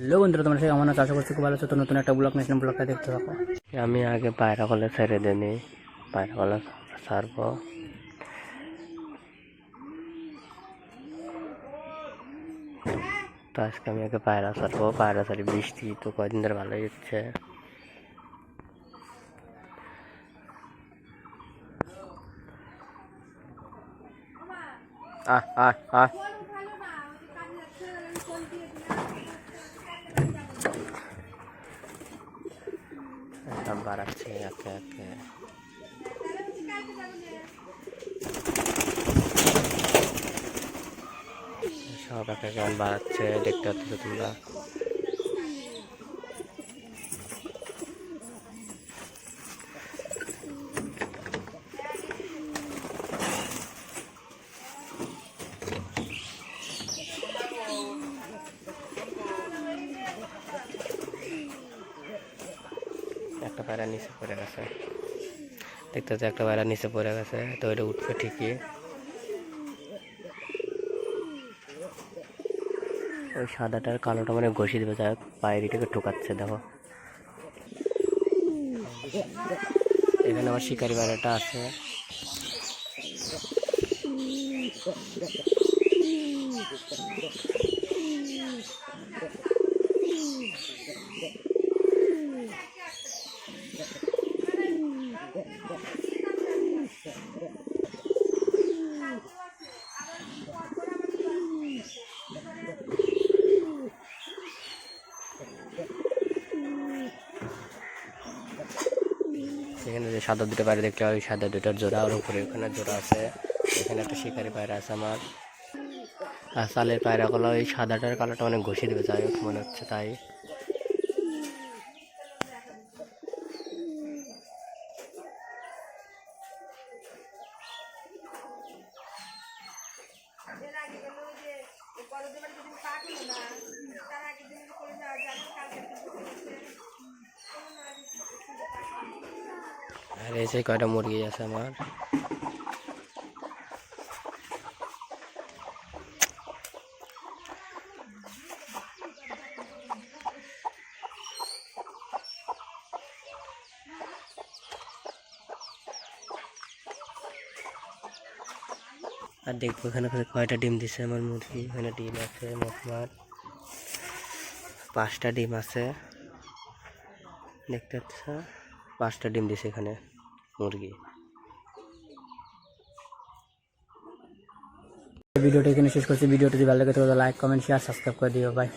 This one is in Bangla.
হ্যালো বন্ধুরা, তোমরা সবাই কেমন আছো? আশা করছি খুব ভালো আছো। তো নতুন একটা ব্লগ নিয়েছিলাম, ব্লগটা দেখতে থাকো। আমি আগে পায়রা কলা ছেড়ে দিই, পায়রা কলা ছাড়বো। তো আজকে আমি আগে পায়রা ছাড়বো, পায়রা ছাড়ি। বৃষ্টি তো কয়দিন ধরে ভালোই হচ্ছে। আহ আহ আহ সব বাড়াচ্ছে একে একে। সব একে একে বাড়াচ্ছে, দেখতে পাচ্ছ তোমরা। একটা পায়রা নিচে পড়ে গেছে, দেখতে হচ্ছে একটা পায়রা নিচে পড়ে গেছে। তো এটা উঠবে ঠিকই। ওই সাদাটার কালোটা মানে ঘষি দেবে, যাই হোক পায়রিটাকে ঠোকাচ্ছে। দেখো এখানে আমার শিকারি পায়রাটা আছে। এখানে যে সাদা দুটো পায়রা দেখতে হয়, ওই সাদা দুটার জোড়া। ওর উপরে ওখানে জোড়া আছে। এখানে একটা শিকারি পায়রা আছে আমার। আর চালের পায়রাগুলো ওই সাদাটার কালোটা অনেক ঘষে দেবে, যাই হোক মনে হচ্ছে তাই। আর এই যে কয়টা মুরগি আছে আমার। আর দেখবো এখানে কয়টা ডিম দিছে আমার মুরগি। এখানে ডিম আছে মোটমাট 5টা ডিম আছে, দেখতে পাচ্ছ। 5টা ডিম দিছে এখানে মুরগি। ভিডিওটা এখানে শেষ করছি। ভিডিওটা যদি ভালো লাগে তো লাইক, কমেন্ট, শেয়ার, সাবস্ক্রাইব করে দিও। বাই।